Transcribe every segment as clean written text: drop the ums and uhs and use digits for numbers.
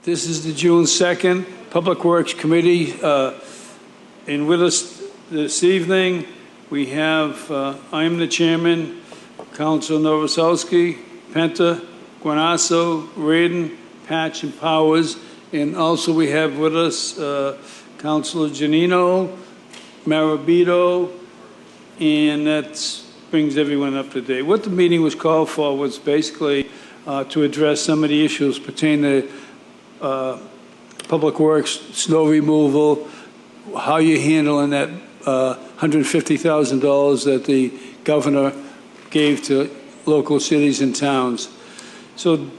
This is the June 2nd Public Works Committee. And with us this evening, we have, I'm the chairman, Council Novoselsky, Penta, Guanasso, Radin, Patch, and Powers. And also we have with us Councilor Janino, Marabito, and that brings everyone up to date. What the meeting was called for was basically to address some of the issues pertaining to public works, snow removal, how you're handling that $150,000 that the governor gave to local cities and towns. So,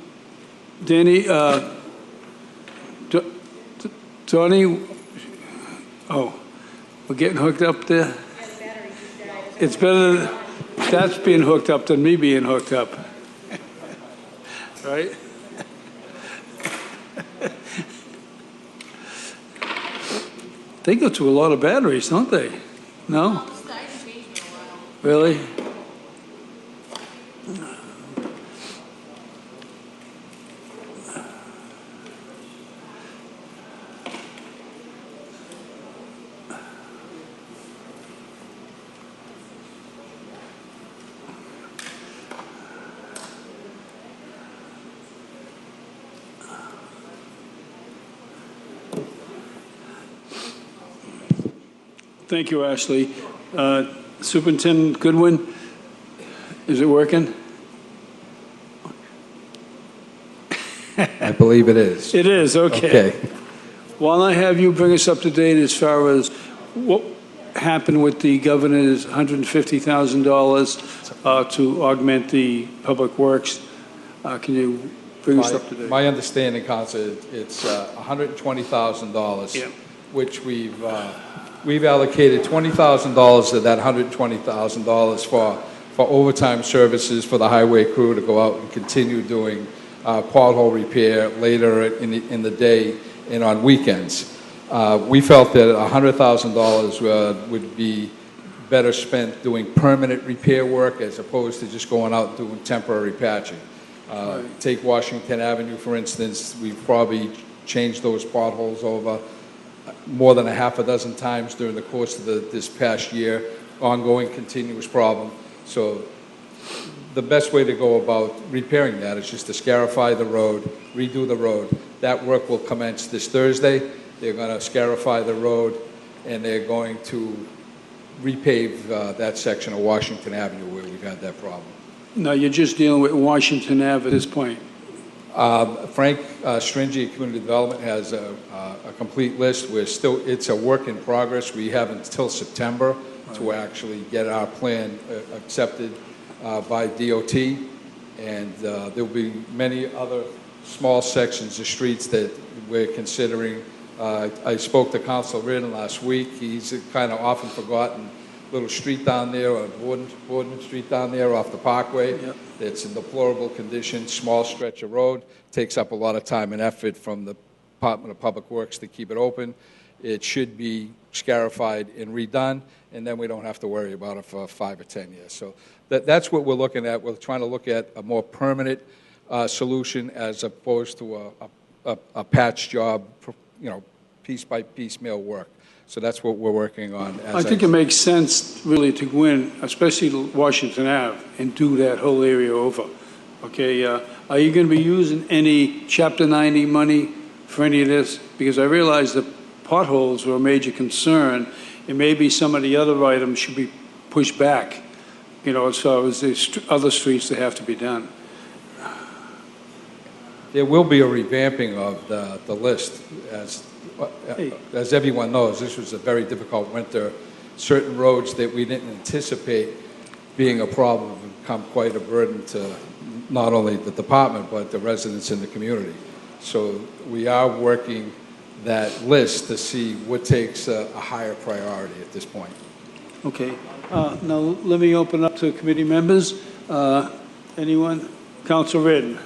Danny, Tony, oh, we're getting hooked up there? It's better that's being hooked up than me being hooked up. Right? They go through a lot of batteries, don't they? No? Really? Thank you, Ashley. Superintendent Goodwin, is it working? I believe it is. It is, okay. Why don't I have you bring us up to date as far as what happened with the governor's $150,000 to augment the public works? Can you bring us up to date? My understanding, Council, it's $120,000, yeah, which we've allocated $20,000 of that $120,000 for overtime services for the highway crew to go out and continue doing pothole repair later in the day and on weekends. We felt that $100,000 would be better spent doing permanent repair work as opposed to just going out and doing temporary patching. Take Washington Avenue, for instance. We've probably changed those potholes over more than a half a dozen times during the course of this past year, ongoing continuous problem. So the best way to go about repairing that is just to scarify the road, redo the road. That work will commence this Thursday. They're going to scarify the road, and they're going to repave that section of Washington Avenue where we've had that problem. No, you're just dealing with Washington Ave at this point. Frank Stringy at Community Development has a complete list. It's a work in progress. We have until September to actually get our plan accepted by DOT, and there'll be many other small sections of streets that we're considering. I spoke to Councilor Reardon last week. He's a kind of often forgotten little street down there, on Borden Street down there off the Parkway. Yep. It's in deplorable condition, small stretch of road, takes up a lot of time and effort from the Department of Public Works to keep it open. It should be scarified and redone, and then we don't have to worry about it for 5 or 10 years. So that's what we're looking at. We're trying to look at a more permanent solution as opposed to a patch job, piece by piecemeal work. So that's what we're working on. I think it makes sense, really, to go in, especially Washington Ave, and do that whole area over. Okay, are you going to be using any Chapter 90 money for any of this? Because I realize the potholes were a major concern, and maybe some of the other items should be pushed back, as far as the other streets that have to be done. There will be a revamping of the list. As everyone knows, this was a very difficult winter. Certain roads that we didn't anticipate being a problem have become quite a burden to not only the department, but the residents in the community. So we are working that list to see what takes a higher priority at this point. Okay. Now let me open up to committee members. Anyone? Councilor Reardon.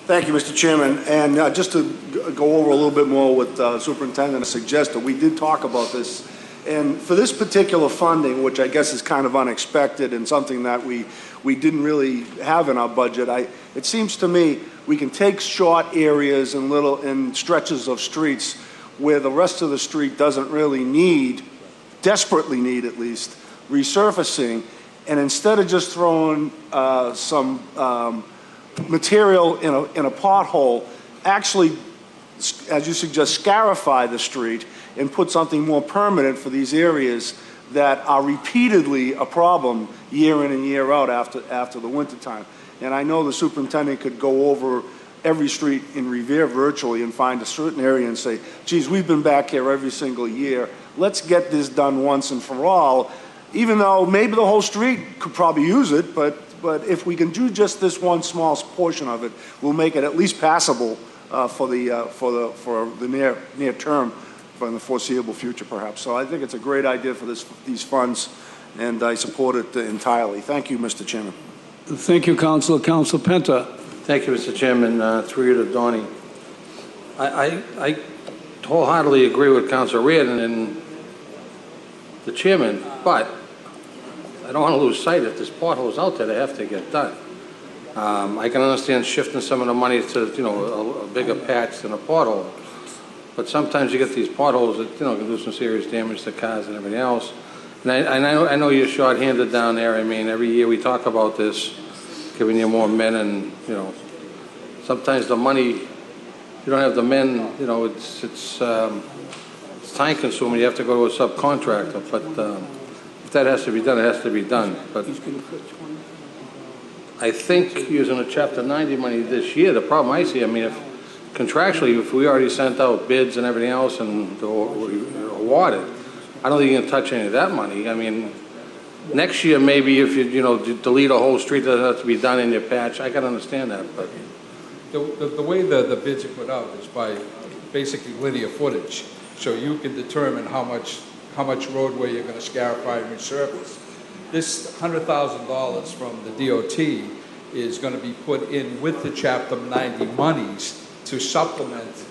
Thank you, Mr. Chairman. And just to go over a little bit more what Superintendent suggested, we did talk about this And for this particular funding, which I guess is kind of unexpected and something that we didn't really have in our budget, it seems to me we can take short areas and stretches of streets where the rest of the street doesn't really desperately need at least, resurfacing, and instead of just throwing some material in a pothole, actually, as you suggest, scarify the street and put something more permanent for these areas that are repeatedly a problem year in and year out after the winter time. And I know the superintendent could go over every street in Revere virtually and find a certain area and say, geez, we've been back here every single year. Let's get this done once and for all, even though maybe the whole street could probably use it, but if we can do just this one small portion of it, we'll make it at least passable for the near term, for the foreseeable future, perhaps. So I think it's a great idea for these funds, and I support it entirely. Thank you, Mr. Chairman. Thank you, Councilor. Councilor Penta. Thank you, Mr. Chairman. Through you to Donnie. I wholeheartedly agree with Councilor Reardon and the chairman, but I don't want to lose sight. If there's potholes out there, they have to get done. I can understand shifting some of the money to, a bigger patch than a pothole. But sometimes you get these potholes that, can do some serious damage to cars and everything else. And I know you're short-handed down there. I mean, every year we talk about this, giving you more men, and, sometimes the money, you don't have the men, it's time-consuming. You have to go to a subcontractor. But if that has to be done, it has to be done. But I think using the Chapter 90 money this year, the problem I see, contractually, if we already sent out bids and everything else and awarded, I don't think you can touch any of that money. Next year, maybe if you delete a whole street that has to be done in your patch, I can understand that. But the way the bids are put out is by basically linear footage, so you can determine how much roadway you're going to scarify and resurface. This $100,000 from the DOT is going to be put in with the Chapter 90 monies to supplement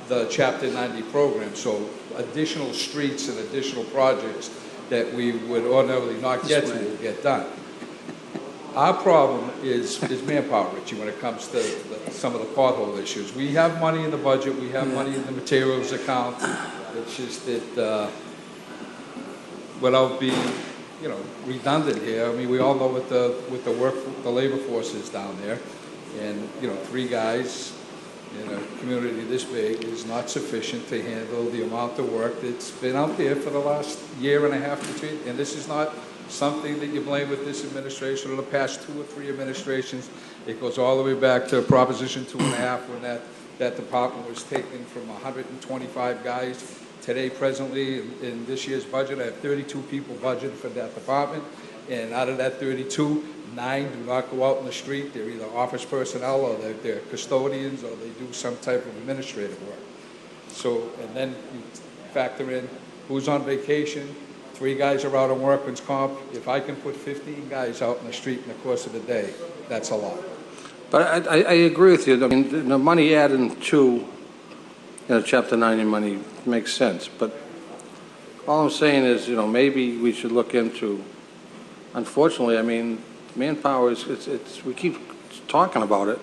the Chapter 90 program, so additional streets and additional projects that we would ordinarily not get to will get done. Our problem is manpower, Richie, when it comes to some of the pothole issues. We have money in the budget, we have money in the materials account. It's just that, without being, redundant here, we all know what the labor force is down there, and 3 guys in a community this big is not sufficient to handle the amount of work that's been out there for the last year and a half to 2, and this is not something that you blame with this administration or the past 2 or 3 administrations. It goes all the way back to Proposition 2.5 when that department was taken from 125 guys. Today, presently, in this year's budget, I have 32 people budgeted for that department, and out of that 32, 9 do not go out in the street. They're either office personnel or they're custodians or they do some type of administrative work. So, and then you factor in who's on vacation. 3 guys are out on workman's comp. If I can put 15 guys out in the street in the course of the day, that's a lot. But I agree with you. The money added to Chapter 90 money makes sense. But all I'm saying is, maybe we should look into, unfortunately, manpower we keep talking about it,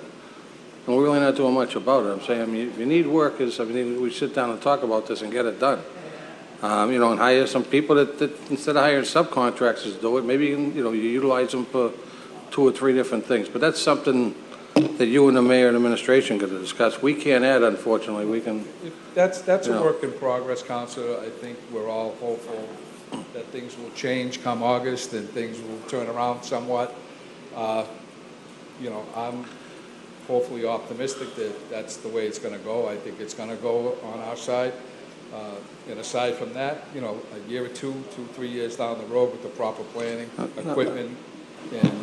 and we're really not doing much about it. I'm saying, if you need workers, we sit down and talk about this and get it done. And hire some people that instead of hiring subcontractors to do it, maybe you utilize them for 2 or 3 different things. But that's something that you and the mayor and administration got to discuss. We can't add, unfortunately. We can. That's a work in progress, Councilor. I think we're all hopeful that things will change come August and things will turn around somewhat. I'm hopefully optimistic that that's the way it's going to go. I think it's going to go on our side. And aside from that, a year or 2, 3 years down the road with the proper planning, equipment, and,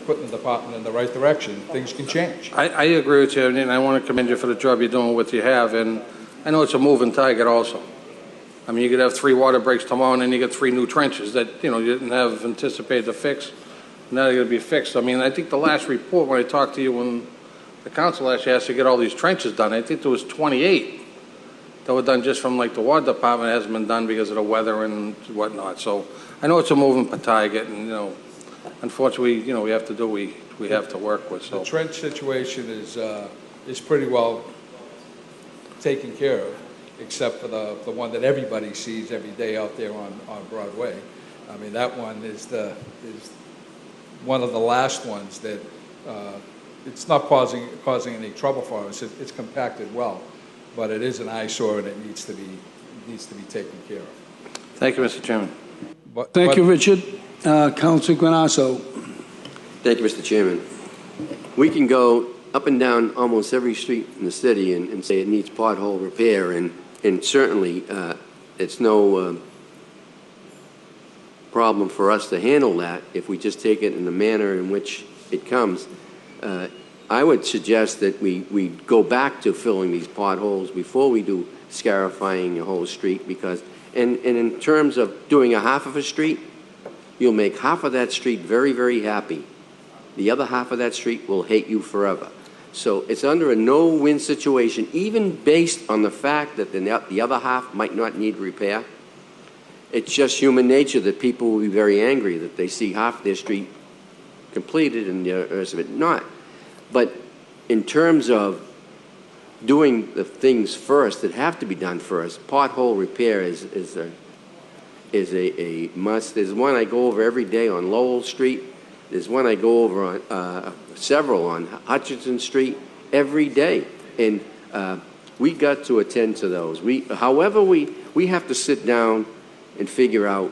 putting the department in the right direction, things can change. I agree with you, and I want to commend you for the job you're doing with what you have. And I know it's a moving target also. You could have 3 water breaks tomorrow, and then you get 3 new trenches that, you didn't have anticipated to fix. Now they're going to be fixed. I think the last report, when I talked to you, when the council actually asked to get all these trenches done, I think there was 28 that were done just from like the water department hasn't been done because of the weather and whatnot. So I know it's a moving target, and, unfortunately, we have to do what we have to work with. So The trench situation is pretty well taken care of, except for the one that everybody sees every day out there on Broadway. I mean, that one is one of the last ones that it's not causing any trouble for us. It's compacted well, but it is an eyesore and it needs to be taken care of. thank you, Mr. Chairman. Thank you, Richard. Councilor Guanasso. Thank you, Mr. Chairman. We can go up and down almost every street in the city and say it needs pothole repair, and certainly it's no problem for us to handle that if we just take it in the manner in which it comes. I would suggest that we go back to filling these potholes before we do scarifying the whole street, because and in terms of doing a half of a street, you'll make half of that street very, very happy. The other half of that street will hate you forever. So it's under a no-win situation, even based on the fact that the other half might not need repair. It's just human nature that people will be very angry that they see half their street completed and the rest of it not. But in terms of doing the things first that have to be done first, pothole repair is a must. There's one I go over every day on Lowell Street. There's one I go over on several on Hutchinson Street every day, and we got to attend to those. However, we have to sit down and figure out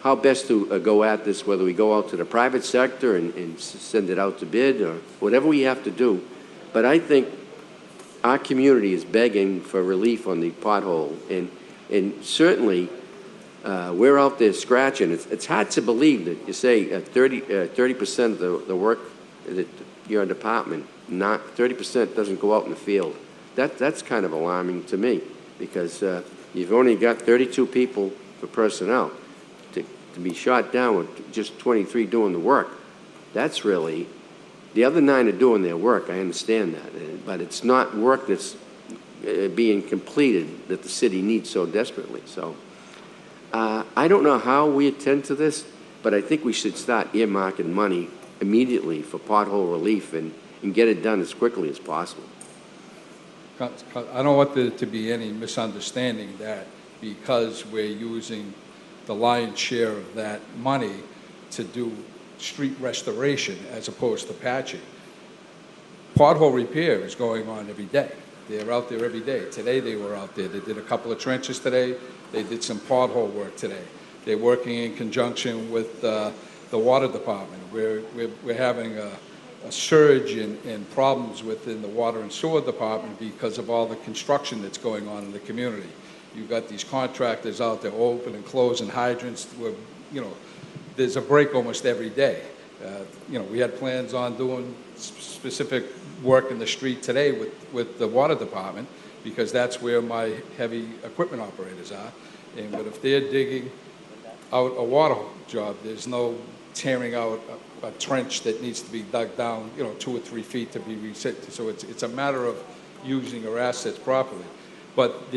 how best to go at this, whether we go out to the private sector and send it out to bid or whatever we have to do. But I think our community is begging for relief on the pothole, and certainly we're out there scratching. It's hard to believe that you say 30% of the work that your department, not 30% doesn't go out in the field. That's kind of alarming to me, because you've only got 32 people for personnel to be shot down with just 23 doing the work. That's really, the other 9 are doing their work. I understand that, but it's not work that's being completed that the city needs so desperately. So I don't know how we attend to this, but I think we should start earmarking money immediately for pothole relief and get it done as quickly as possible. I don't want there to be any misunderstanding that because we're using the lion's share of that money to do street restoration as opposed to patching. Pothole repair is going on every day. They're out there every day. Today they were out there. They did a couple of trenches today. They did some pothole work today. They're working in conjunction with the water department. We're having a surge in problems within the water and sewer department because of all the construction that's going on in the community. You've got these contractors out there open and closing hydrants where, there's a break almost every day. We had plans on doing specific work in the street today with the water department, because that's where my heavy equipment operators are. But if they're digging out a water job, there's no tearing out a trench that needs to be dug down, 2 or 3 feet to be reset. So it's a matter of using our assets properly. But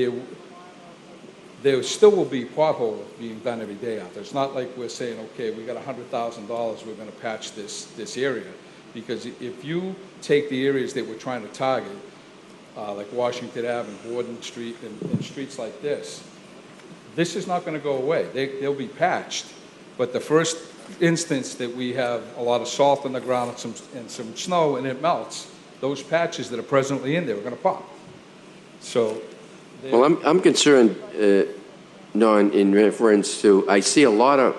there still will be potholes being done every day out there. It's not like we're saying, okay, we got $100,000, we're going to patch this area. Because if you take the areas that we're trying to target, like Washington Ave and Borden Street and streets like this is not going to go away. They'll be patched. But the first instance that we have a lot of salt on the ground and some snow and it melts, those patches that are presently in there are going to pop. So, well, I'm concerned, Don, in reference to, I see a lot of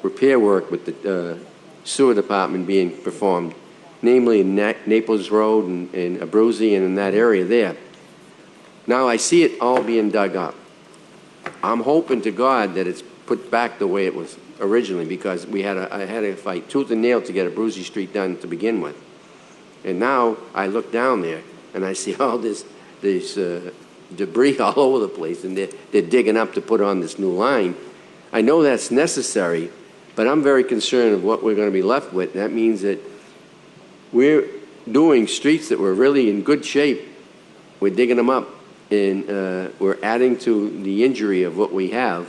repair work with the sewer department being performed, namely in Naples Road and Abruzzi and in that area there. Now I see it all being dug up. I'm hoping to God that it's put back the way it was originally, because I had to fight tooth and nail to get Abruzzi Street done to begin with. And now I look down there and I see all this debris all over the place, and they're digging up to put on this new line. I know that's necessary, but I'm very concerned of what we're going to be left with. That means that we're doing streets that were really in good shape. We're digging them up and we're adding to the injury of what we have.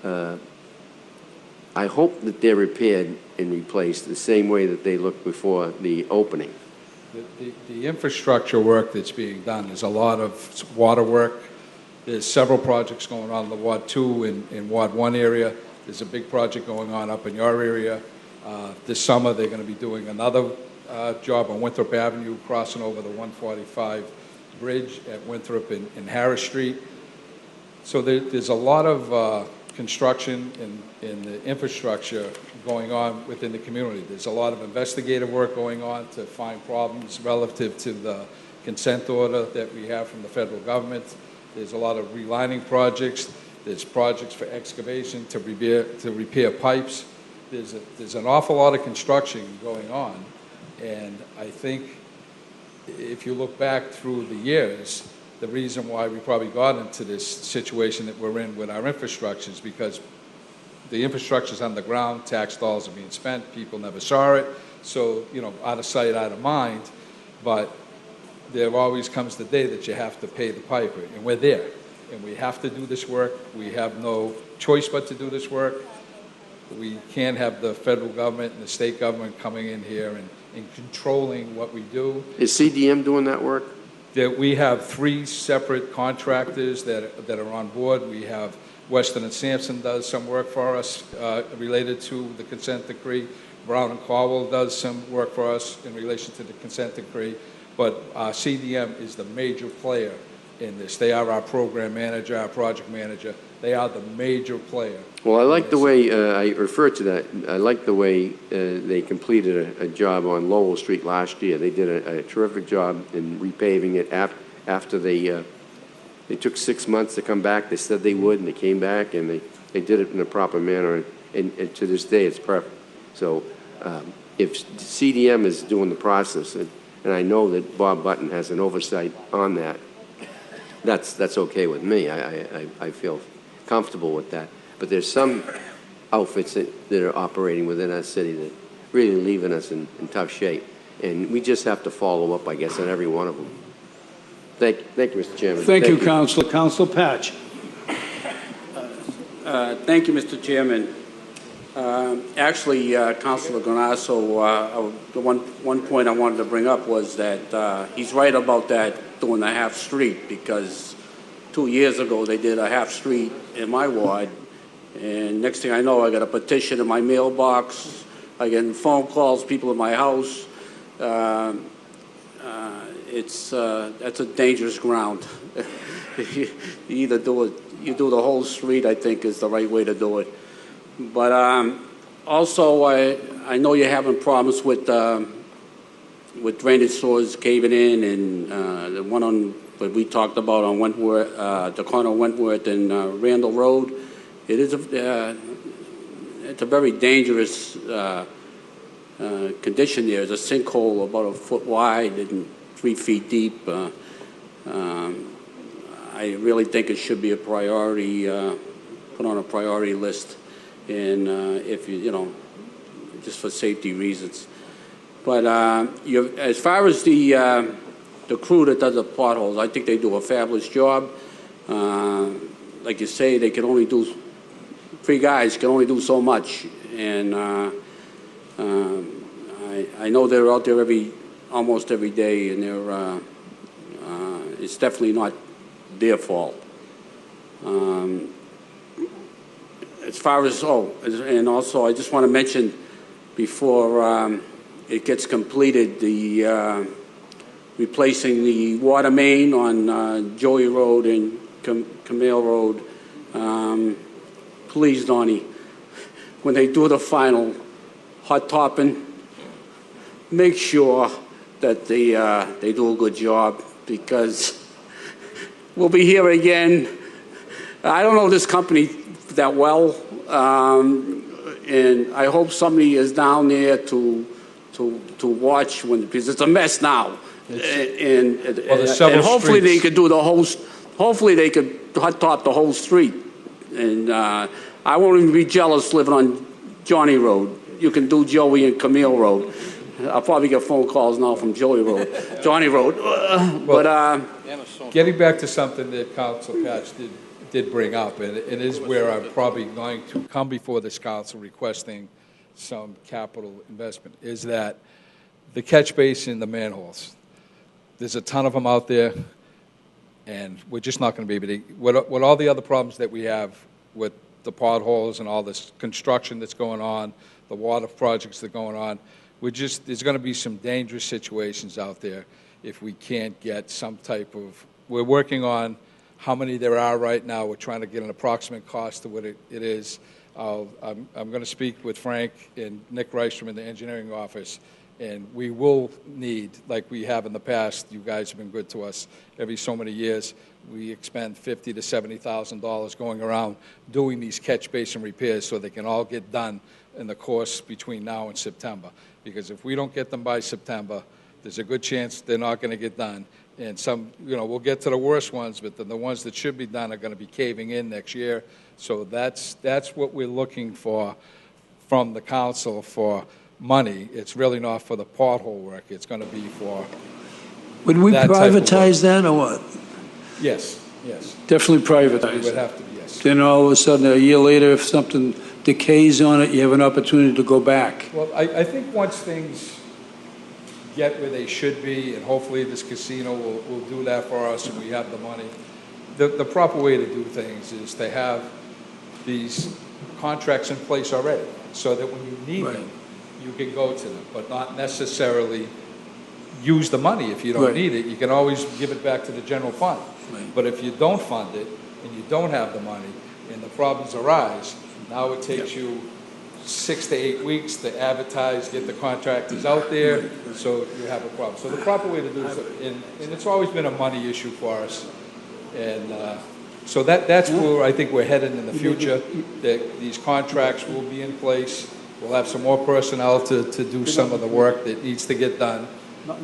I hope that they're repaired and replaced the same way that they looked before the opening. The infrastructure work that's being done, there's a lot of water work. There's several projects going on in the Ward 2 and Ward 1 area. There's a big project going on up in your area. This summer, they're going to be doing another job on Winthrop Avenue, crossing over the 145 bridge at Winthrop and Harris Street. So there's a lot of construction and the infrastructure going on within the community. There's a lot of investigative work going on to find problems relative to the consent order that we have from the federal government. There's a lot of relining projects. There's projects for excavation to repair pipes. There's an awful lot of construction going on. And I think if you look back through the years, the reason why we probably got into this situation that we're in with our infrastructure is because the infrastructure's underground, tax dollars are being spent, people never saw it, so, out of sight, out of mind, but there always comes the day that you have to pay the piper, and we're there, and we have to do this work. We have no choice but to do this work. We can't have the federal government and the state government coming in here and controlling what we do. Is CDM doing that work? That we have 3 separate contractors that are on board. We have Weston and Sampson does some work for us related to the consent decree. Brown and Caldwell does some work for us in relation to the consent decree. But CDM is the major player in this. They are our program manager, our project manager. They are the major player. Well, I like the way, I refer to that, I like the way they completed a job on Lowell Street last year. They did a terrific job in repaving it after they took 6 months to come back. They said they would, and they came back, and they did it in a proper manner, and to this day it's perfect. So if CDM is doing the process, and I know that Bob Button has an oversight on that, that's okay with me. I feel comfortable with that. But there's some outfits that are operating within our city that really leaving us in tough shape. And we just have to follow up, I guess, on every one of them. Thank you, Mr. Chairman. Thank you, Councilor. Councilor Patch. Thank you, Mr. Chairman. Actually, Councilor Granasso, the one point I wanted to bring up was that he's right about that doing the half street, because 2 years ago they did a half street in my ward, and next thing I know, I got a petition in my mailbox. I get phone calls, people in my house. That's a dangerous ground. You either do it, you do the whole street, I think, is the right way to do it. But also, I know you're having problems with drainage sewers caving in, and the one on what we talked about on Wentworth, the corner of Wentworth and Randall Road. It is it's a very dangerous condition there. There's a sinkhole about a foot wide and 3 feet deep. I really think it should be a priority, put on a priority list, and if you just for safety reasons. But as far as the crew that does the potholes, I think they do a fabulous job. Like you say, they can only do, 3 guys can only do so much, and I know they're out there almost every day, and they're it's definitely not their fault. As far as and also I just want to mention before it gets completed, the replacing the water main on Joey Road and Camille Road. Please, Donnie, when they do the final hot topping, make sure that they do a good job, because we'll be here again. I don't know this company that well, and I hope somebody is down there to watch because it's a mess now. And hopefully they could do the whole. Hopefully they could hot top the whole street. And I won't even be jealous living on Johnny Road. You can do Joey and Camille Road. I'll probably get phone calls now from Joey Road, Johnny Road. Getting back to something that Council Patch did bring up, and it is where I'm probably going to come before this council requesting some capital investment, is that the catch basin, the manholes. There's a ton of them out there, and we're just not going to be able to, with all the other problems that we have with the potholes and all this construction that's going on, the water projects that are going on, there's going to be some dangerous situations out there if we can't get some type of, we're working on how many there are right now. We're trying to get an approximate cost to what it is. I'm going to speak with Frank and Nick Reichstrom in the engineering office, and we will need, like we have in the past, you guys have been good to us every so many years, we expend $50,000 to $70,000 going around doing these catch basin repairs so they can all get done in the course between now and September. Because if we don't get them by September, there's a good chance they're not going to get done. And some, we'll get to the worst ones, but then the ones that should be done are going to be caving in next year. So that's what we're looking for from the council for money. It's really not for the pothole work. It's going to be for Would we that type of privatize that or what? Yes. Definitely It privatize would it. have to be, yes. Then all of a sudden, a year later, if something decays on it, you have an opportunity to go back. Well, I think once things get where they should be, and hopefully this casino will do that for us and we have the money, the proper way to do things is to have these contracts in place already so that when you need them, you can go to them, but not necessarily use the money if you don't need it. You can always give it back to the general fund. But if you don't fund it and you don't have the money and the problems arise, now it takes you 6 to 8 weeks to advertise, get the contractors out there, so you have a problem. So the proper way to do it, and it's always been a money issue for us, and so that's where I think we're headed in the future, that these contracts will be in place. We'll have some more personnel to do some of the work that needs to get done.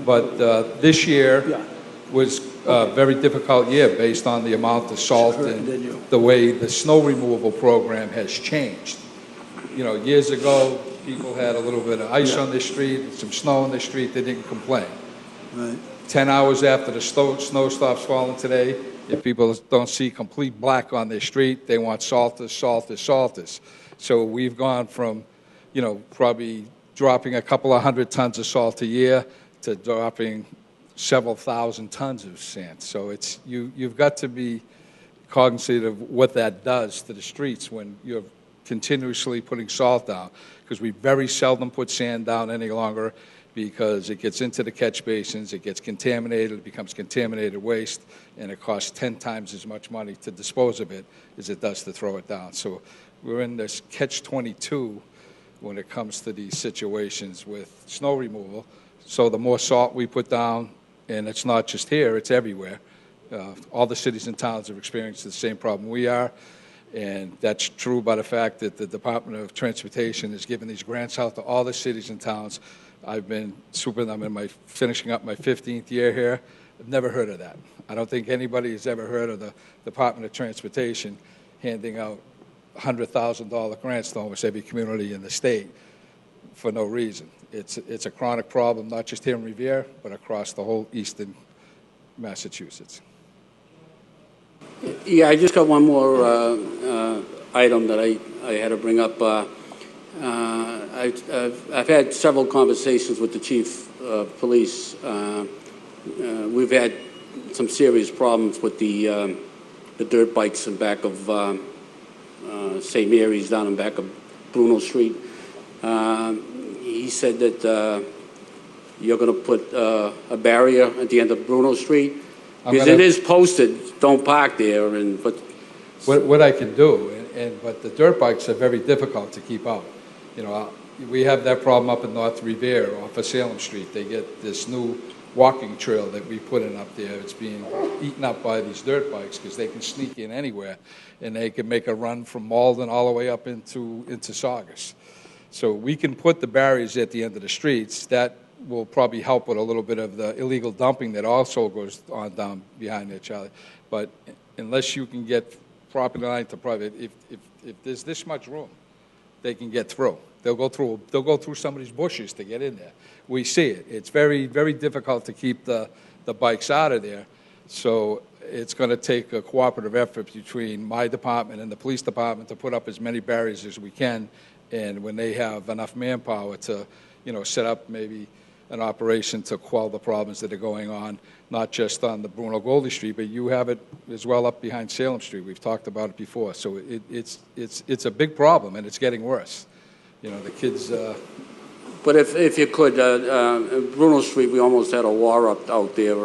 But this year was a very difficult year based on the amount of salt and the way the snow removal program has changed. Years ago, people had a little bit of ice on the street, some snow on the street, they didn't complain. 10 hours after the snow stops falling today, if people don't see complete black on their street, they want salters. So we've gone from, probably dropping a couple of 100 tons of salt a year to dropping several thousand tons of sand. So you've got to be cognizant of what that does to the streets when you're continuously putting salt down, because we very seldom put sand down any longer because it gets into the catch basins, it gets contaminated, it becomes contaminated waste, and it costs 10 times as much money to dispose of it as it does to throw it down. So we're in this catch-22 when it comes to these situations with snow removal. So the more salt we put down, and it's not just here, it's everywhere. All the cities and towns have experienced the same problem we are, and that's true by the fact that the Department of Transportation has given these grants out to all the cities and towns. I'm finishing up my 15th year here. I've never heard of that. I don't think anybody has ever heard of the Department of Transportation handing out $100,000 grants to almost every community in the state for no reason. It's a chronic problem, not just here in Revere, but across the whole eastern Massachusetts. Yeah, I just got one more item that I had to bring up. I've had several conversations with the chief of police. We've had some serious problems with the dirt bikes in back of St. Mary's, down in back of Bruno Street. He said that you're going to put a barrier at the end of Bruno Street, because it is posted, don't park there. But what I can do, but the dirt bikes are very difficult to keep out. We have that problem up in North Revere off of Salem Street. They get this new walking trail that we put in up there. It's being eaten up by these dirt bikes because they can sneak in anywhere, and they can make a run from Malden all the way up into Saugus. So we can put the barriers at the end of the streets. That will probably help with a little bit of the illegal dumping that also goes on down behind there, Charlie. But unless you can get property line to private, if there's this much room, they can get through. They'll go through some of these bushes to get in there. We see it. It's very, very difficult to keep the bikes out of there. So it's going to take a cooperative effort between my department and the police department to put up as many barriers as we can. And when they have enough manpower to, set up maybe an operation to quell the problems that are going on, not just on the Bruno Goldie Street, but you have it as well up behind Salem Street. We've talked about it before. So it's a big problem, and it's getting worse. The kids... But if you could, Bruno Street, we almost had a war out there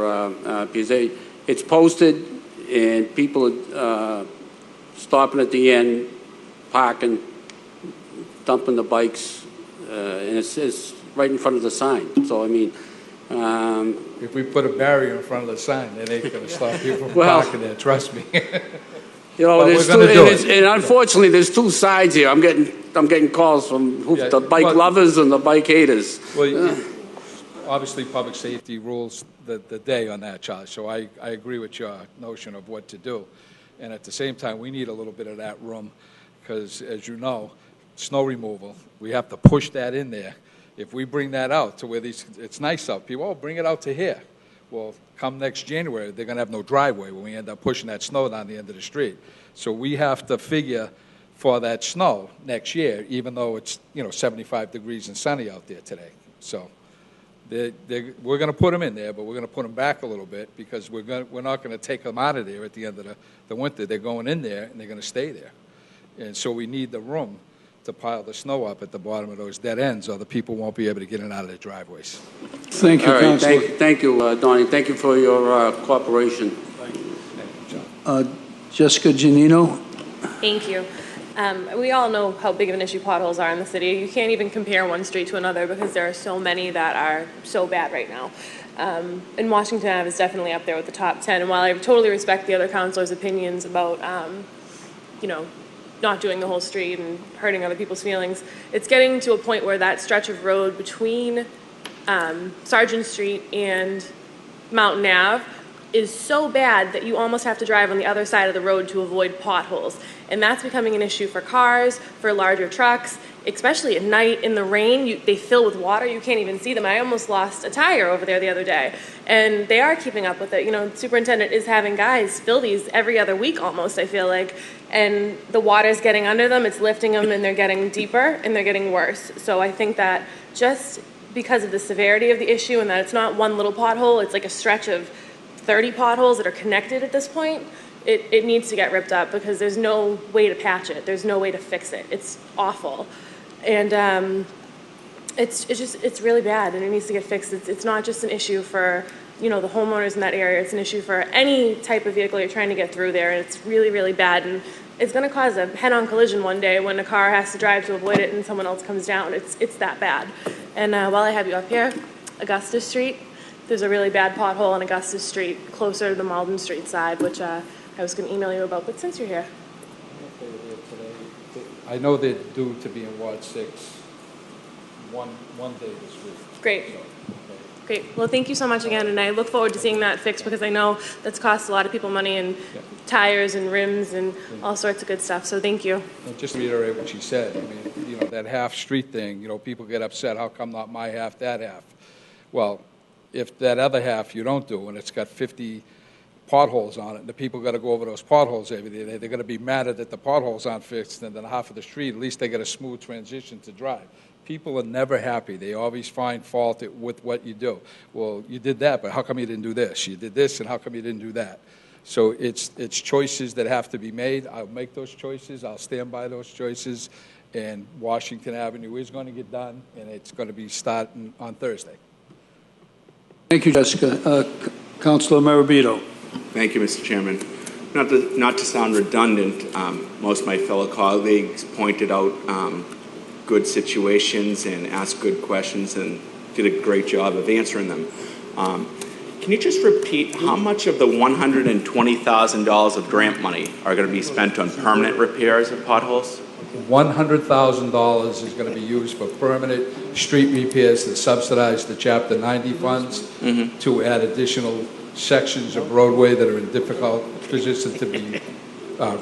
because it's posted and people stopping at the end, parking, dumping the bikes, and it's right in front of the sign. So, I mean... if we put a barrier in front of the sign, that ain't going to stop people from Well, parking there, trust me. And unfortunately, there's two sides here. I'm getting calls from the bike lovers and the bike haters. Well, obviously, public safety rules the day on that, Charlie. So I agree with your notion of what to do. And at the same time, we need a little bit of that room because, as you know, snow removal, we have to push that in there. If we bring that out to where it's nice out, people, bring it out to here. Well, come next January, they're going to have no driveway when we end up pushing that snow down the end of the street. So we have to figure for that snow next year, even though it's 75 degrees and sunny out there today. So we're going to put them in there, but we're going to put them back a little bit because we're not going to take them out of there at the end of the winter. They're going in there and they're going to stay there, and so we need the room to pile the snow up at the bottom of those dead ends, or the people won't be able to get in and out of their driveways. Thank you, All right, Councilor. thank you, Donnie. Thank you for your cooperation. Jessica Giannino. Thank you. We all know how big of an issue potholes are in the city. You can't even compare one street to another because there are so many that are so bad right now. And Washington Ave is definitely up there with the top 10. And while I totally respect the other councilors' opinions about, not doing the whole street and hurting other people's feelings, it's getting to a point where that stretch of road between Sargent Street and Mountain Ave is so bad that you almost have to drive on the other side of the road to avoid potholes. And that's becoming an issue for cars, for larger trucks, especially at night in the rain. They fill with water. You can't even see them. I almost lost a tire over there the other day. And they are keeping up with it. The superintendent is having guys fill these every other week almost, I feel like. And the water's getting under them, it's lifting them, and they're getting deeper, and they're getting worse. So I think that just because of the severity of the issue and that it's not one little pothole, it's like a stretch of 30 potholes that are connected at this point, it needs to get ripped up because there's no way to patch it. There's no way to fix it. It's awful. And it's really bad, and it needs to get fixed. It's not just an issue for the homeowners in that area. It's an issue for any type of vehicle you're trying to get through there, and it's really, really bad. And it's going to cause a head-on collision one day when a car has to drive to avoid it and someone else comes down. It's that bad. And while I have you up here, Augustus Street, there's a really bad pothole on Augustus Street closer to the Malden Street side, which I was going to email you about, but since you're here. I know they're due to be in Ward 6 one day this week. Great. Great. Well, thank you so much again, and I look forward to seeing that fixed because I know that's cost a lot of people money and tires and rims and all sorts of good stuff. So thank you. And just to reiterate what she said, I mean, that half street thing, people get upset. How come not my half, that half? Well, if that other half you don't do, and it's got 50 potholes on it, and the people got to go over those potholes every day, they're going to be mad that the potholes aren't fixed, and then half of the street, at least they get a smooth transition to drive. People are never happy. They always find fault with what you do. Well, you did that, but how come you didn't do this? You did this, and how come you didn't do that? So it's choices that have to be made. I'll make those choices. I'll stand by those choices, and Washington Avenue is going to get done, and it's going to be starting on Thursday. Thank you, Jessica. Councilor Marabito. Thank you, Mr. Chairman. Not to sound redundant, most of my fellow colleagues pointed out good situations and asked good questions and did a great job of answering them. Can you just repeat how much of the $120,000 of grant money are going to be spent on permanent repairs of potholes? $100,000 is going to be used for permanent street repairs to subsidize the Chapter 90 funds to add additional sections of roadway that are in difficult position to be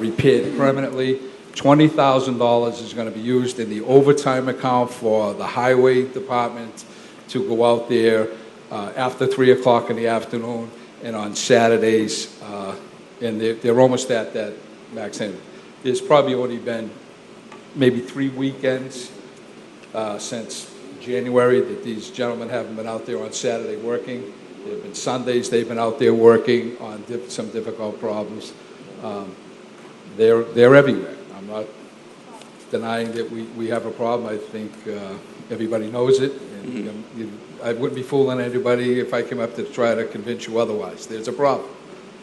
repaired permanently. $20,000 is going to be used in the overtime account for the highway department to go out there after 3 o'clock in the afternoon and on Saturdays, and they're almost at that max end. There's probably only been maybe 3 weekends since January that these gentlemen haven't been out there on Saturday working. There have been Sundays they've been out there working on some difficult problems. They're everywhere. I'm not denying that we have a problem. I think everybody knows it. And, I wouldn't be fooling anybody if I came up to try to convince you otherwise. There's a problem.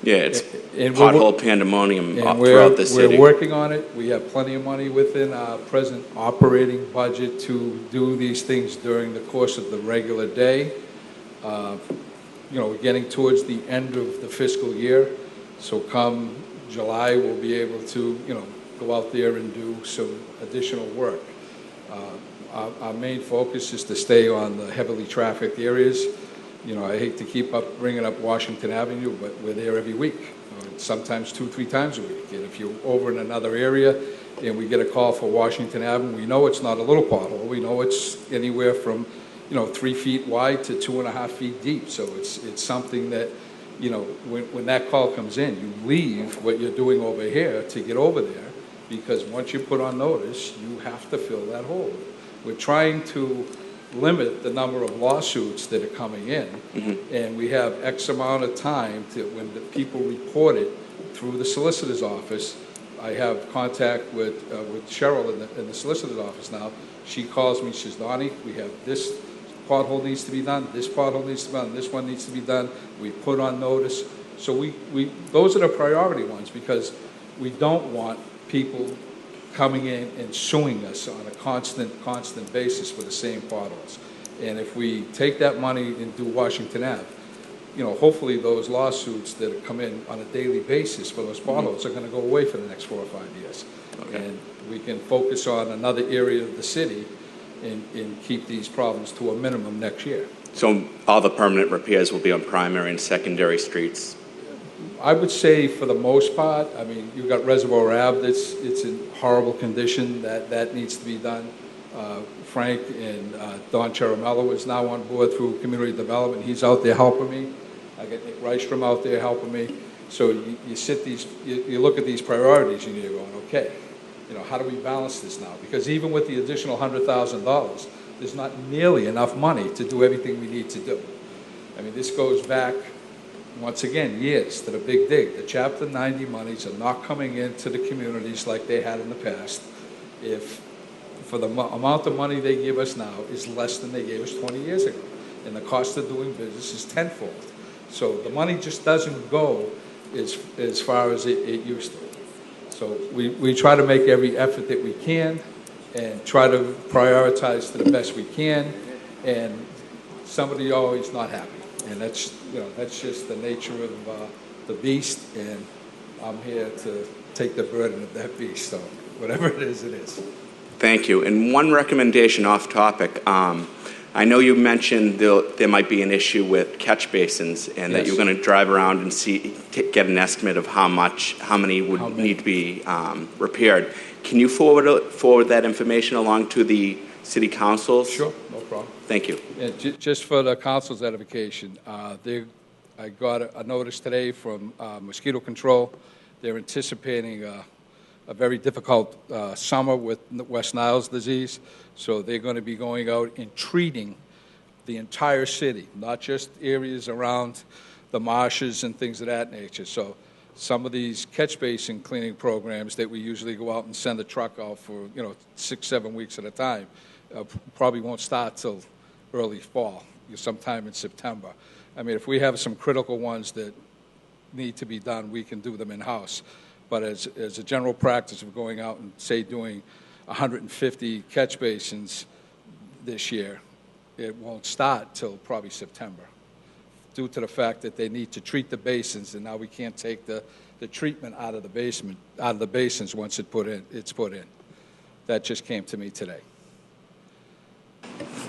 Yeah, it's pothole pandemonium throughout the city. We're working on it. We have plenty of money within our present operating budget to do these things during the course of the regular day. We're getting towards the end of the fiscal year, so come July, we'll be able to, go out there and do some additional work. Our main focus is to stay on the heavily trafficked areas. I hate to keep bringing up Washington Avenue, but we're there every week, sometimes 2-3 times a week. And if you're over in another area and we get a call for Washington Avenue, we know it's not a little pothole. We know it's anywhere from 3 feet wide to 2.5 feet deep. So it's something that, when that call comes in, you leave what you're doing over here to get over there, because once you put on notice, you have to fill that hole. We're trying to limit the number of lawsuits that are coming in, and we have X amount of time to, when the people report it through the solicitor's office. I have contact with Cheryl in the solicitor's office now. She calls me, she says, Donnie, we have this pothole needs to be done, this pothole needs to be done, this one needs to be done. We put on notice. So we those are the priority ones, because we don't want people coming in and suing us on a constant basis for the same potholes. And if we take that money and do Washington Ave, hopefully those lawsuits that come in on a daily basis for those potholes are going to go away for the next 4 or 5 years. Okay. And we can focus on another area of the city and keep these problems to a minimum next year. So all the permanent repairs will be on primary and secondary streets? I would say for the most part. I mean, you've got Reservoir Ave it's in horrible condition. That needs to be done. Frank and Don Charamello is now on board through community development. He's out there helping me. I got Nick Rystrom out there helping me. So you look at these priorities and you're going, okay, how do we balance this now? Because even with the additional $100,000, there's not nearly enough money to do everything we need to do. I mean, this goes back, once again, years to the big dig. The Chapter 90 monies are not coming into the communities like they had in the past. If for the amount of money they give us now is less than they gave us 20 years ago, and the cost of doing business is tenfold. So the money just doesn't go as far as it used to. So we try to make every effort that we can and try to prioritize to the best we can, and somebody always not happy. And that's just the nature of the beast, and I'm here to take the burden of that beast. So whatever it is, it is. Thank you. And one recommendation off topic. I know you mentioned there might be an issue with catch basins, and that you're going to drive around and get an estimate of how many would need to be repaired. Can you forward that information along to the city councils? Sure, no problem. Thank you. And just for the council's edification, I got a notice today from mosquito control. They're anticipating a very difficult summer with West Nile's disease, so they're going to be going out and treating the entire city, not just areas around the marshes and things of that nature. So some of these catch basin cleaning programs that we usually go out and send a truck out for 6-7 weeks at a time probably won't start till early fall, sometime in September. I mean, if we have some critical ones that need to be done, we can do them in-house. But as a general practice of going out and, say, doing 150 catch basins this year, it won't start till probably September, due to the fact that they need to treat the basins, and now we can't take the treatment out of the basins once it's put in. That just came to me today.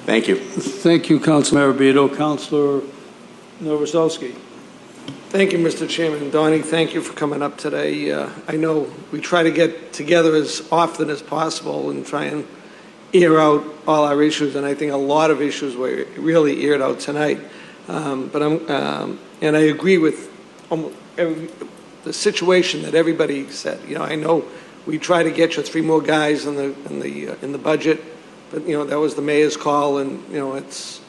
Thank you. Thank you, Councilor Marabito. Councilor Novoselsky. Thank you, Mr. Chairman. Donnie, thank you for coming up today. I know we try to get together as often as possible and try and air out all our issues, and I think a lot of issues were really aired out tonight. And I agree with almost the situation that everybody said. I know we try to get you 3 more guys in the budget, but that was the mayor's call, and it's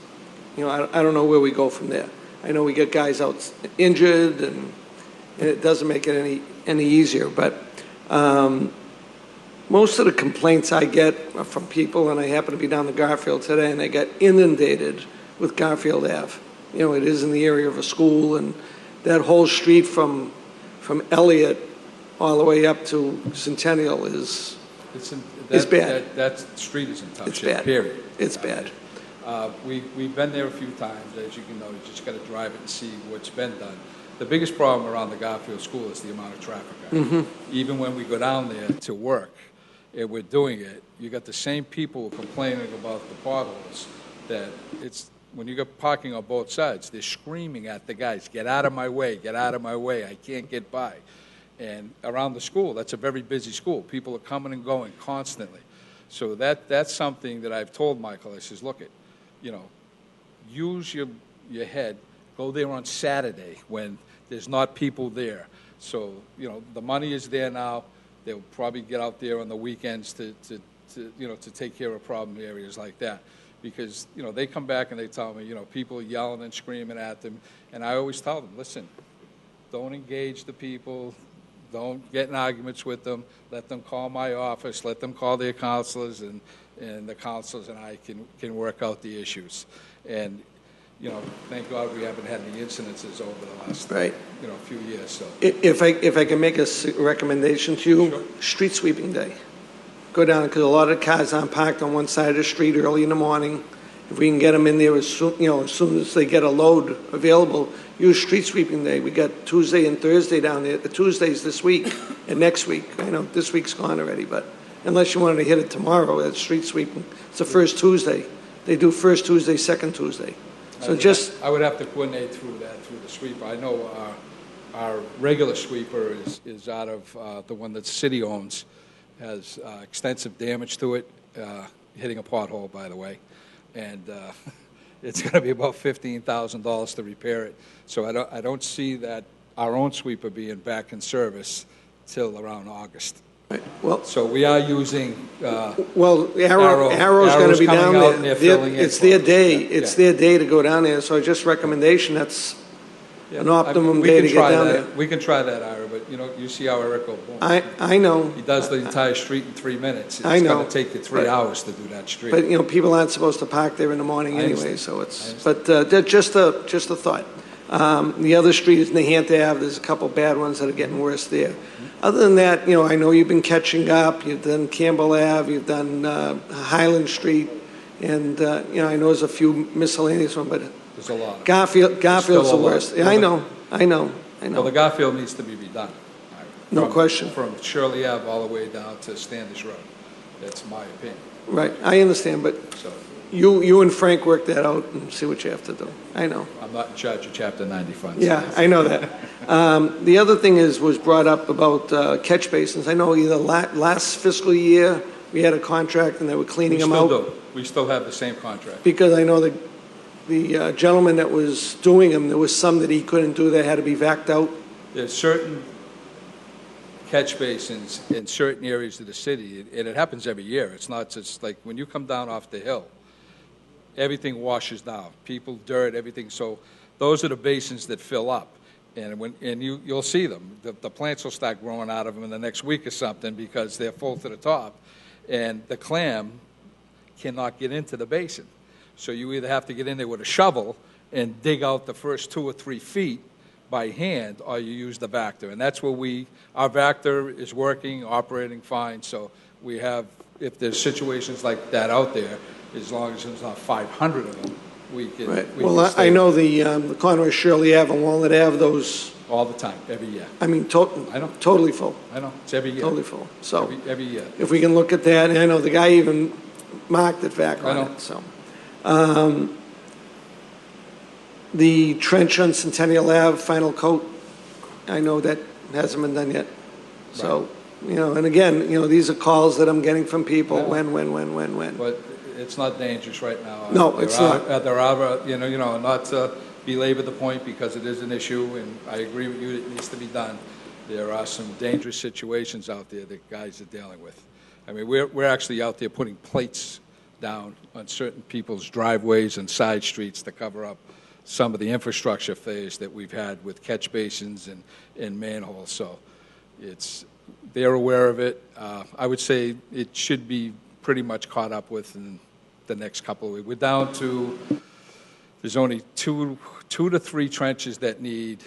I don't know where we go from there. I know we get guys out injured, and it doesn't make it any easier. But most of the complaints I get are from people, and I happen to be down the Garfield today, and they got inundated with Garfield Ave. It is in the area of a school, and that whole street from Elliott all the way up to Centennial is bad. That street is in tough It's shape, bad. period. It's bad. We've been there a few times, as you can know. You just got to drive it and see what's been done. The biggest problem around the Garfield School is the amount of traffic. Even when we go down there to work, and we're doing it, you got the same people complaining about the potholes. That it's when you got parking on both sides, they're screaming at the guys, "Get out of my way! Get out of my way! I can't get by." And around the school, that's a very busy school. People are coming and going constantly. So that's something that I've told Michael. I says, look, use your head. Go there on Saturday when there's not people there. So, the money is there now. They'll probably get out there on the weekends to take care of problem areas like that. Because, they come back and they tell me, people are yelling and screaming at them. And I always tell them, listen, don't engage the people. Don't get in arguments with them. Let them call my office. Let them call their counselors, and the counselors and I can work out the issues. And, thank God we haven't had any incidences over the last few years. So If I can make a recommendation to you, Sure. Street sweeping day. Go down, because a lot of cars aren't parked on one side of the street early in the morning. If we can get them in there as soon as they get a load available, use street sweeping day. We got Tuesday and Thursday down there. The Tuesday's this week and next week. I know this week's gone already, but unless you wanted to hit it tomorrow, that's street sweeping. It's the first Tuesday. They do first Tuesday, second Tuesday. So I would have to coordinate through the sweeper. I know our regular sweeper is out of the one that the city owns, has extensive damage to it, hitting a pothole, by the way. And it's going to be about $15,000 to repair it. So I don't see that our own sweeper being back in service till around August. Right. Well, so we are using. Arrow's going to be down there. It's their day. It's their day to go down there. So just recommendation. That's an optimum day to get down there. We can try that, Ira. But you see how Eric goes. I know. He does the entire street in 3 minutes. It's I know. going to take you 3 hours to do that street. But people aren't supposed to park there in the morning anyway. So it's. But just a thought. The other street is Nahant Ave. There's a couple bad ones that are getting worse there. Other than that, I know you've been catching up. You've done Campbell Ave. You've done Highland Street, and I know there's a few miscellaneous ones, but there's a lot. Garfield's the worst. Yeah, I know. Well, the Garfield needs to be redone. No question. From Shirley Ave all the way down to Standish Road. That's my opinion. Right, I understand, but you and Frank work that out and see what you have to do. I know. I'm not in charge of Chapter 90 funds. Yeah, I know that. The other thing was brought up about catch basins. I know either last fiscal year we had a contract and they were cleaning them out. We still have the same contract. Because I know the gentleman that was doing them, there was some that he couldn't do that had to be vacked out. There's certain catch basins in certain areas of the city, and it happens every year. It's not just like when you come down off the hill, everything washes down. People, dirt, everything. So those are the basins that fill up. And you'll see them. The plants will start growing out of them in the next week or something because they're full to the top. And the clam cannot get into the basin. So you either have to get in there with a shovel and dig out the first 2 or 3 feet by hand, or you use the Vactor. And that's where our Vactor is working, operating fine. So we have, if there's situations like that out there, as long as there's not 500 of them, we can. Right. Well, I know the corner of Shirley Ave and Walnut Ave, those. All the time, every year. I mean, I know. Totally full. I know, it's every year. Totally full. So every year. If we can look at that, and I know the guy even marked it back on it. So, the trench on Centennial Ave, final coat, I know that hasn't been done yet. So, and again, these are calls that I'm getting from people. When. But it's not dangerous right now. No, it's not. There are, belabor the point because it is an issue, and I agree with you, it needs to be done. There are some dangerous situations out there that guys are dealing with. I mean, we're actually out there putting plates down on certain people's driveways and side streets to cover up some of the infrastructure failures that we've had with catch basins and manholes. So they're aware of it. I would say it should be pretty much caught up with in the next couple of weeks. We're down to, there's only two to three trenches that need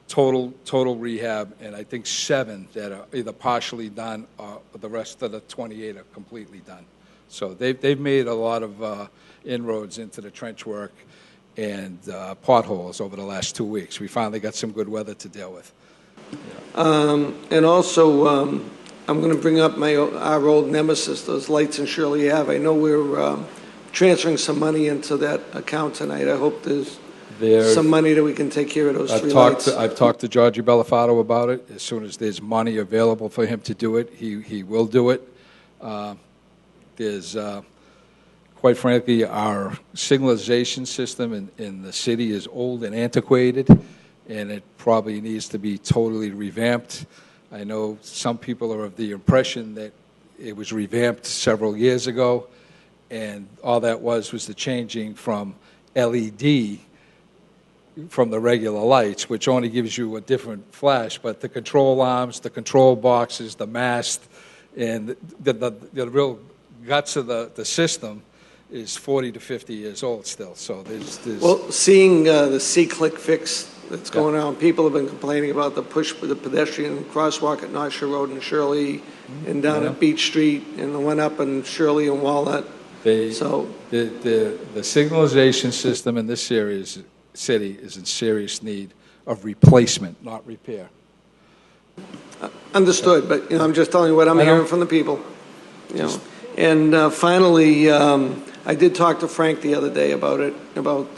total rehab, and I think 7 that are either partially done or the rest of the 28 are completely done. So they've made a lot of inroads into the trench work and potholes over the last 2 weeks. We finally got some good weather to deal with. And also, I'm going to bring up our old nemesis, those lights in Shirley Ave. I know we're transferring some money into that account tonight. I hope there's some money that we can take care of those three lights. I've talked to Giorgio Bellafato about it. As soon as there's money available for him to do it, he will do it. There's, quite frankly, our signalization system in the city is old and antiquated, and it probably needs to be totally revamped. I know some people are of the impression that it was revamped several years ago, and all that was the changing from LED from the regular lights, which only gives you a different flash, but the control arms, the control boxes, the mast, and the real guts of the system is 40 to 50 years old still. So there's Well, seeing the C-click fix that's going on, people have been complaining about the push for the pedestrian crosswalk at North Shore Road and Shirley, and down at Beach Street, and the one up in Shirley and Walnut. The signalization system in this city is in serious need of replacement, not repair. Understood, but I'm just telling you what I'm hearing from the people. And finally, I did talk to Frank the other day about it, about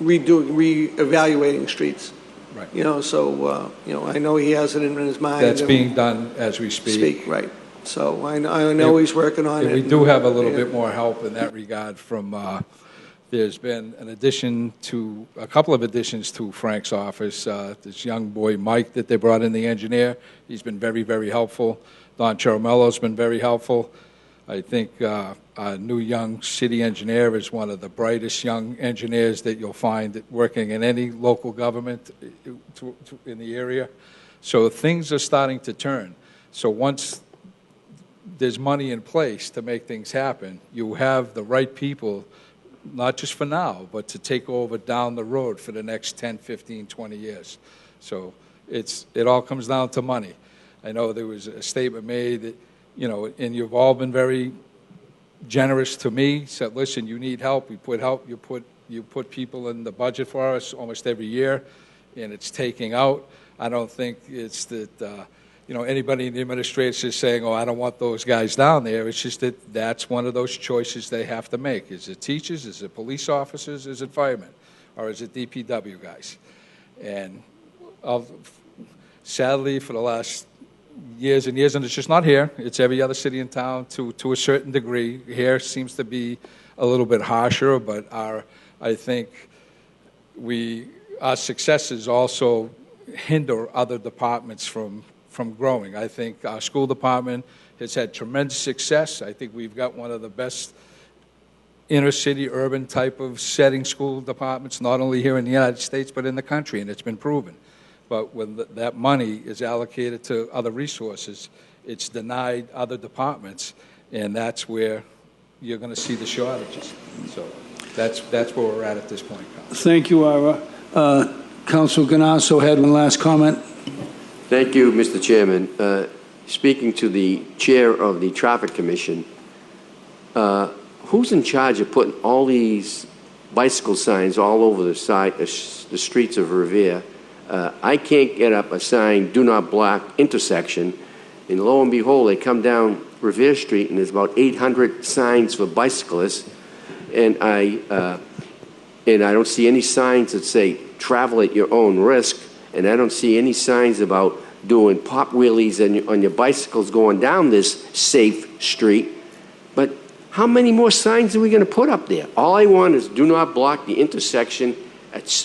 reevaluating streets. Right. So I know he has it in his mind. That's being done as we speak. Right. So I know he's working on it. We do have a little bit more help in that regard from. There's been a couple of additions to Frank's office. This young boy, Mike, that they brought in, the engineer, he's been very, very helpful. Don Charamello's been very helpful. I think our new young city engineer is one of the brightest young engineers that you'll find working in any local government in the area. So things are starting to turn. So once there's money in place to make things happen, you have the right people, not just for now, but to take over down the road for the next 10, 15, 20 years. So it all comes down to money. I know there was a statement made that, and you've all been very generous to me, said, listen, you need help, you put people in the budget for us almost every year, and it's taking out. I don't think it's that, anybody in the administration is saying, I don't want those guys down there. It's just that that's one of those choices they have to make. Is it teachers? Is it police officers? Is it firemen? Or is it DPW guys? And sadly, for the last years and years, and it's just not here, it's every other city in town to a certain degree. Here seems to be a little bit harsher, but I think our successes also hinder other departments from growing. I think our school department has had tremendous success. I think we've got one of the best inner city, urban type of setting school departments, not only here in the United States, but in the country, and it's been proven. But when that money is allocated to other resources, it's denied other departments, and that's where you're going to see the shortages. So that's where we're at this point. Thank you, Ira. Councilor Ganasso had one last comment. Thank you, Mr. Chairman. Speaking to the chair of the Traffic Commission, who's in charge of putting all these bicycle signs all over the streets of Revere? I can't get up a sign, do not block intersection, and lo and behold, they come down Revere Street and there's about 800 signs for bicyclists, and I don't see any signs that say travel at your own risk, and I don't see any signs about doing pop wheelies on your bicycles going down this safe street. But how many more signs are we going to put up there? All I want is do not block the intersection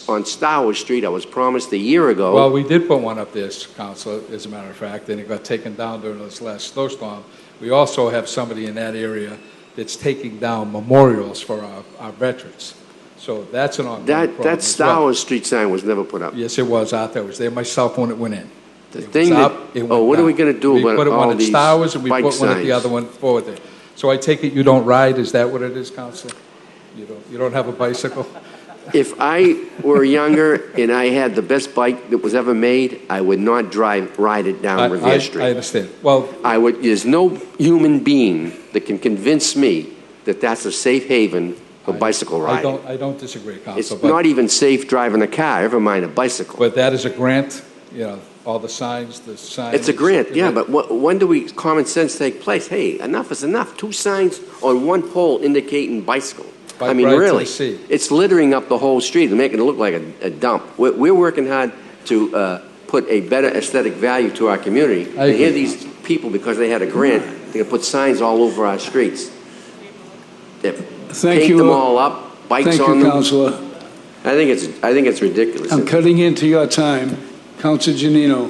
on Star Wars Street, I was promised a year ago. Well, we did put one up there, Councilor, as a matter of fact, and it got taken down during this last snowstorm. We also have somebody in that area that's taking down memorials for our veterans. So that's an ongoing problem That as Star well. Wars Street sign was never put up. Yes, it was. Arthur was there myself when it went in. The It thing was that- up, it oh, went what are we down. gonna do about We put all one at these Star Wars and we bike put one at the signs? other one forward there. So I take it you don't ride, is that what it is, Councilor? You don't have a bicycle? If I were younger and I had the best bike that was ever made, I would not ride it down Revere Street. I understand. Well, There's no human being that can convince me that that's a safe haven for bicycle riding. I don't disagree, It's Councilor, not even safe driving a car, never mind a bicycle. but that is a grant, all the signs. It's a grant, yeah, but when do common sense take place? Hey, enough is enough. 2 signs on one pole indicating bicycle. Bike I mean, ride to really, the sea. it's littering up the whole street and making it look like a dump. We're working hard to put a better aesthetic value to our community. I And here agree. these people, because they had a grant, they can put signs all over our streets. They Thank paint you. them all up, bikes Thank on you, them. Councilor. I think it's ridiculous. I'm cutting into your time. Councilor Janino.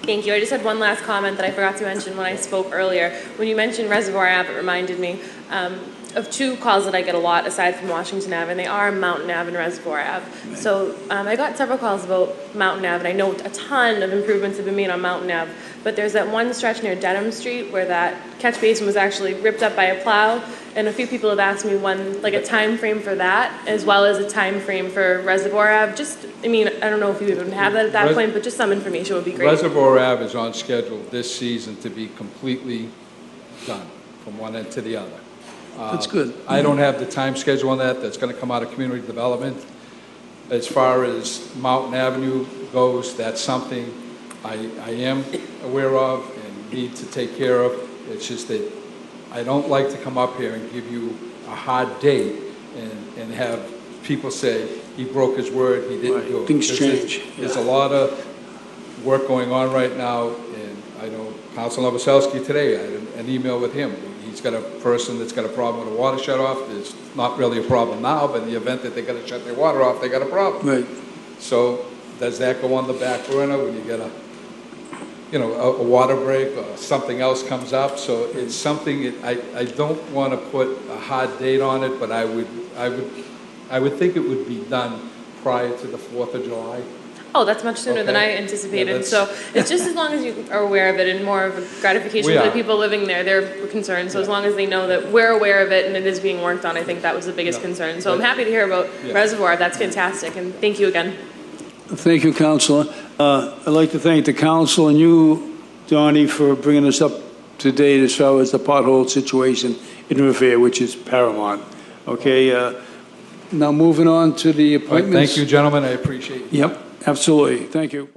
Thank you. I just had one last comment that I forgot to mention when I spoke earlier. When you mentioned Reservoir Ave, it reminded me of 2 calls that I get a lot aside from Washington Ave, and they are Mountain Ave and Reservoir Ave. So I got several calls about Mountain Ave, and I know a ton of improvements have been made on Mountain Ave, but there's that one stretch near Dedham Street where that catch basin was actually ripped up by a plow, and a few people have asked me when, like a time frame for that, as well as a time frame for Reservoir Ave. I don't know if you even have that at that point, but just some information would be great. Reservoir Ave is on schedule this season to be completely done from one end to the other. That's good. I don't have the time schedule on that. That's going to come out of community development. As far as Mountain Avenue goes, that's something I am aware of and need to take care of. It's just that I don't like to come up here and give you a hard date and have people say he broke his word, he didn't do it. Things There's- change. There's a lot of work going on right now, and I know Councilor Novoselsky today, I had an email with him. He's got a person that's got a problem with a water shut off. It's not really a problem now, but in the event that they got to shut their water off, they got a problem. Right. So does that go on the back burner when you get a water break or something else comes up? So it's something I don't want to put a hard date on it, but I would think it would be done prior to the 4th of July. Oh, that's much sooner than I Okay. anticipated. Yeah, So it's just as long as you are aware of it and more of a gratification We for the are. people living there. They're concerned. So as long as they know that we're aware of it and it is being worked on, I think that was the biggest concern. So I'm happy to hear about Yeah. Reservoir. That's fantastic. And thank you again. Thank you, Councilor. I'd like to thank the council and you, Donnie, for bringing us up to date as far as the pothole situation in Revere, which is paramount. Okay, now moving on to the appointments. Thank you, gentlemen. I appreciate it. Yep, absolutely. Thank you.